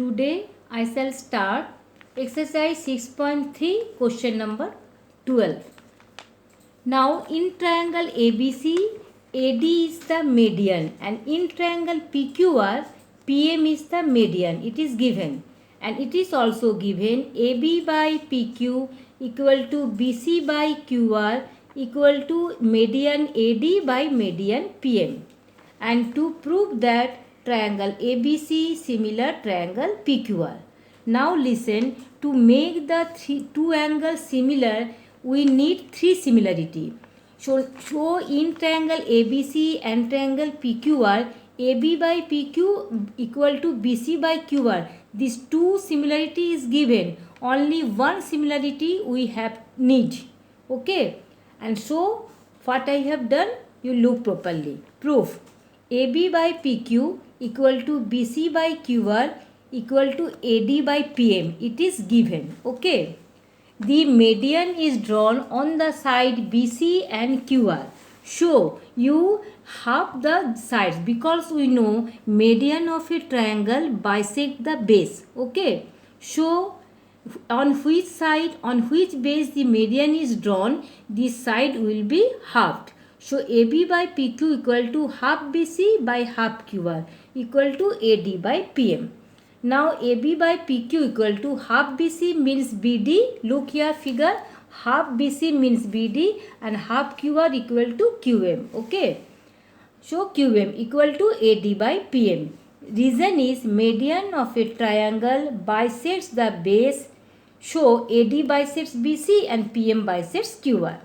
Today I shall start exercise 6.3 question number 12. Now in triangle ABC, AD is the median, and in triangle PQR, PM is the median. It is given, and it is also given AB by PQ equal to BC by QR equal to median AD by median PM. And to prove that triangle ABC similar triangle PQR. Now listen, to make the two angles similar, we need three similarity. So in triangle ABC and triangle PQR, AB by PQ equal to BC by QR. These two similarity is given. Only one similarity we have need. Okay. And so what I have done, you look properly. Proof. AB by PQ equal to BC by QR equal to AD by PM. It is given. Okay. The median is drawn on the side BC and QR. So you half the sides, because we know median of a triangle bisect the base. Okay. So on which side, on which base the median is drawn, this side will be halved. So AB by PQ equal to half BC by half QR equal to AD by PM. Now AB by PQ equal to half BC means BD. Look here figure. Half BC means BD and half QR equal to QM. Okay. So QM equal to AD by PM. Reason is median of a triangle bisects the base. So AD bisects BC and PM bisects QR.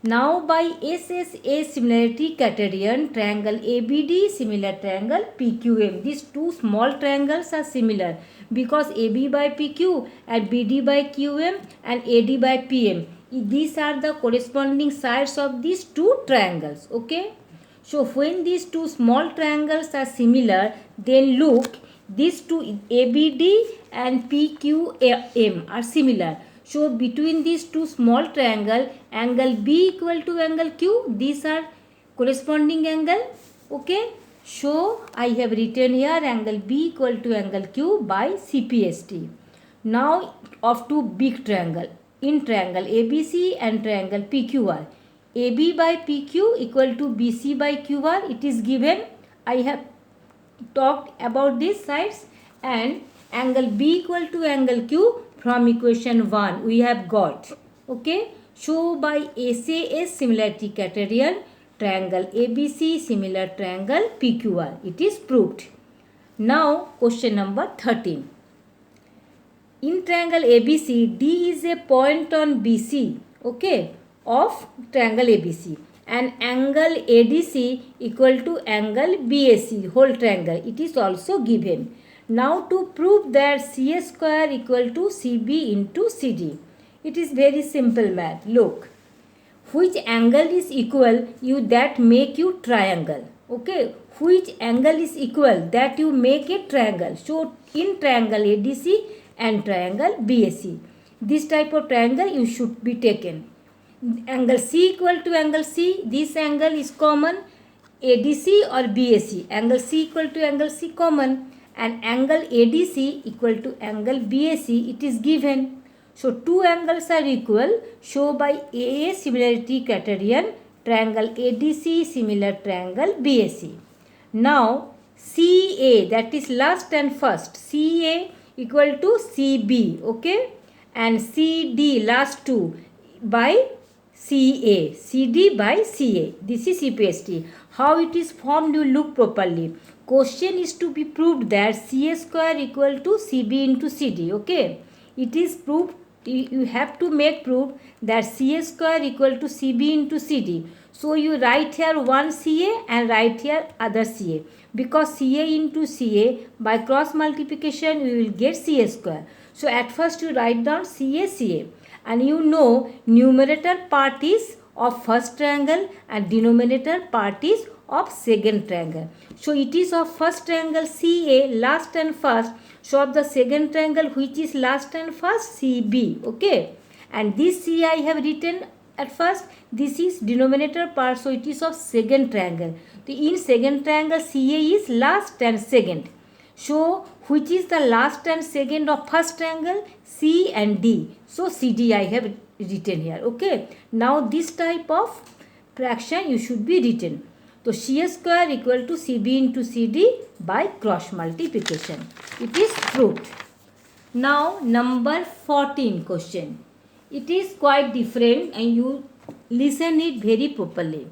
Now by SSA similarity criterion, triangle ABD similar triangle PQM. These two small triangles are similar because AB by PQ and BD by QM and AD by PM. These are the corresponding sides of these two triangles. Okay. So when these two small triangles are similar, then look, these two ABD and PQM are similar. So between these two small triangle, angle B equal to angle Q, these are corresponding angle. Okay. So I have written here angle B equal to angle Q by CPST. Now of two big triangle, in triangle ABC and triangle PQR. AB by PQ equal to BC by QR, it is given. I have talked about these sides, and angle B equal to angle Q from equation 1 we have got. Okay. So by SAS similarity criterion, triangle ABC similar triangle PQR, it is proved. Now question number 13. In triangle ABC, D is a point on BC, okay, of triangle ABC, and angle ADC equal to angle BAC, whole triangle, it is also given. Now to prove that CA square equal to CB into CD, it is very simple math. Look, which angle is equal, you that make you triangle. Okay, which angle is equal, that you make a triangle. So in triangle ADC and triangle BAC, this type of triangle you should be taken. Angle C equal to angle C, this angle is common, ADC or BAC. Angle C equal to angle C common, and angle ADC equal to angle BAC, it is given. So two angles are equal. So by AA similarity criterion, triangle ADC similar triangle BAC. Now CA, that is last and first, CA equal to CB, okay, and CD last two by CA, CD by CA. This is CPST. How it is formed, you look properly. Question is to be proved that CA square equal to CB into CD. Okay. It is proved, you have to make proof that CA square equal to CB into CD. So you write here one CA and write here other CA. Because CA into CA, by cross multiplication we will get CA square. So at first you write down CA, CA. And you know numerator part is of first triangle and denominator part is of second triangle. So it is of first triangle CA, last and first. So of the second triangle which is last and first, CB. Okay. And this C I have written at first. This is denominator part. So it is of second triangle. So in second triangle CA is last and second. So which is the last and second of first triangle? C and D. So CD I have written here. Okay. Now this type of fraction you should be written. So C square equal to CB into CD by cross multiplication. It is proved. Now number 14 question. It is quite different and you listen it very properly.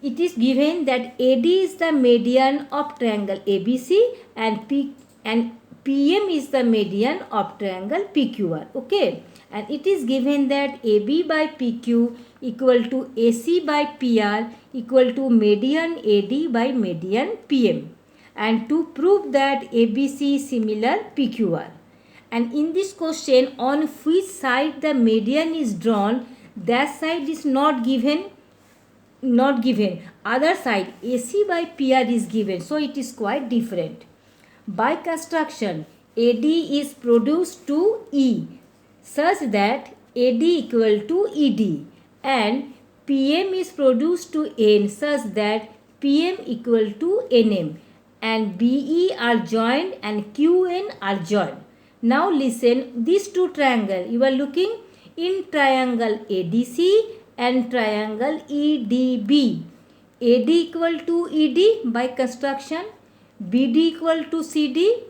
It is given that AD is the median of triangle ABC and PM is the median of triangle PQR. Okay. And it is given that AB by PQ equal to AC by PR equal to median AD by median PM. And to prove that ABC is similar PQR. And in this question, on which side the median is drawn, that side is not given. Other side AC by PR is given. So it is quite different. By construction, AD is produced to E such that AD equal to ED and PM is produced to N such that PM equal to NM and BE are joined and QN are joined. Now listen, these two triangles you are looking in triangle ADC and triangle EDB. AD equal to ED by construction, BD equal to CD.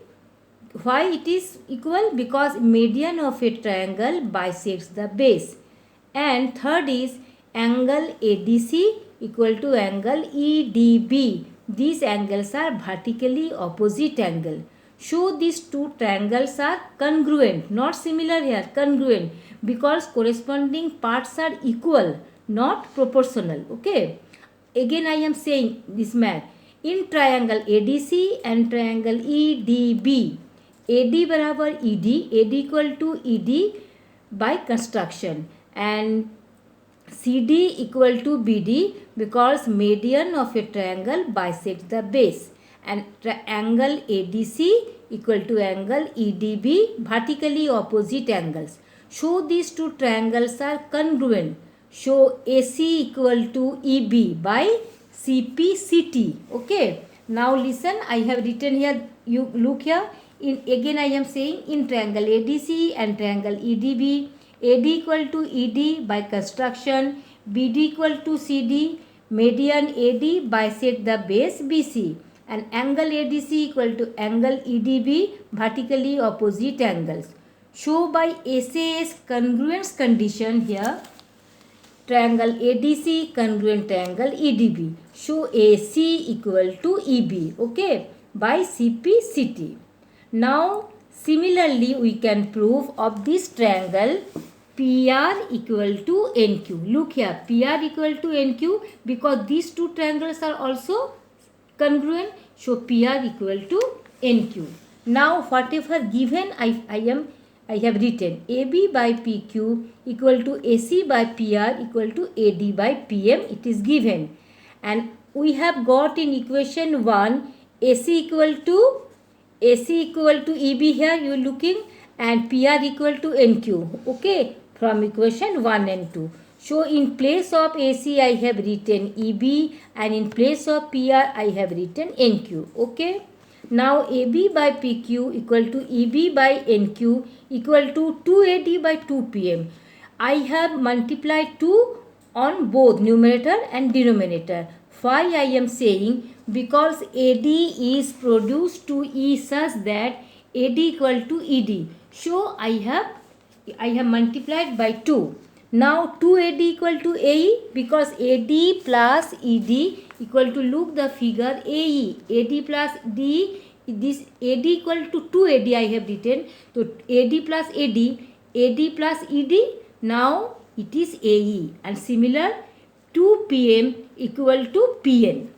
Why it is equal? Because median of a triangle bisects the base. And third is angle ADC equal to angle EDB. These angles are vertically opposite angle. So these two triangles are congruent, not similar here, congruent, because corresponding parts are equal, not proportional. Okay. Again I am saying this math. In triangle ADC and triangle EDB, AD barabar ED, AD equal to ED by construction and CD equal to BD because median of a triangle bisects the base and angle ADC equal to angle EDB, vertically opposite angles. So these two triangles are congruent. So AC equal to EB by CPCT. Okay. Now listen, I have written here, you look here. Again I am saying in triangle ADC and triangle EDB, AD equal to ED by construction, BD equal to CD, median AD bisect the base BC and angle ADC equal to angle EDB, vertically opposite angles. So by SAS congruence condition here, triangle ADC congruent triangle EDB. So AC equal to EB, okay, by CPCT. Now similarly we can prove of this triangle PR equal to NQ. Look here, PR equal to NQ because these two triangles are also congruent. So PR equal to NQ. Now whatever given I have written AB by PQ equal to AC by PR equal to AD by PM. It is given. And we have got in equation 1 AC equal to EB here you are looking and PR equal to NQ. Okay, from equation 1 and 2. So in place of AC I have written EB and in place of PR I have written NQ. Okay. Now AB by PQ equal to EB by NQ equal to 2AD by 2PM. I have multiplied 2 on both numerator and denominator. Why I am saying? Because AD is produced to E such that AD equal to ED. So I have multiplied by 2. Now 2AD equal to AE because AD plus ED equal to, look the figure, AE. AD plus D, this AD equal to 2AD I have written. So AD plus AD plus ED, now it is AE and similar 2PM equal to PN.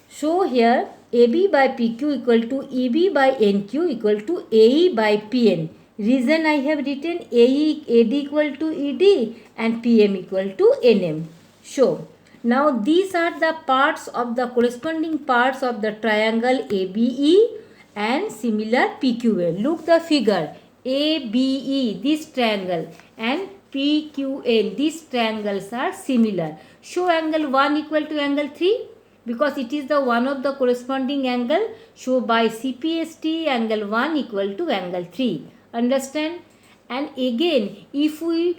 So here AB by PQ equal to EB by NQ equal to AE by PN. Reason I have written AD equal to ED and PM equal to NM. So now these are the parts of the corresponding parts of the triangle ABE and similar PQN. Look the figure, ABE this triangle and PQN these triangles are similar. Show angle 1 equal to angle 3. because it is the one of the corresponding angle. So by CPST, angle 1 equal to angle 3. Understand? And again, if we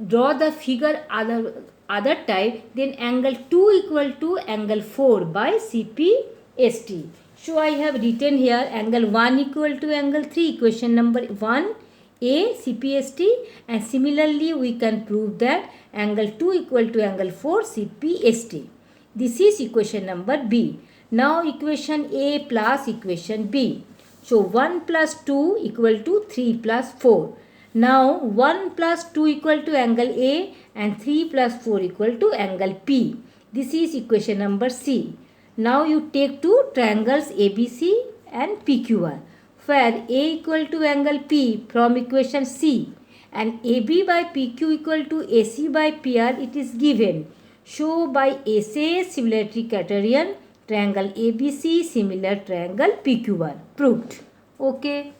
draw the figure other type, then angle 2 equal to angle 4 by CPST. So I have written here angle 1 equal to angle 3, equation number 1 A CPST, and similarly we can prove that angle 2 equal to angle 4 CPST. This is equation number B. Now equation A plus equation B. So 1 plus 2 equal to 3 plus 4. Now 1 plus 2 equal to angle A and 3 plus 4 equal to angle P. This is equation number C. Now you take two triangles ABC and PQR, where A equal to angle P from equation C and AB by PQ equal to AC by PR, it is given. So by SAS similarity criterion, triangle ABC similar triangle PQR proved. Okay.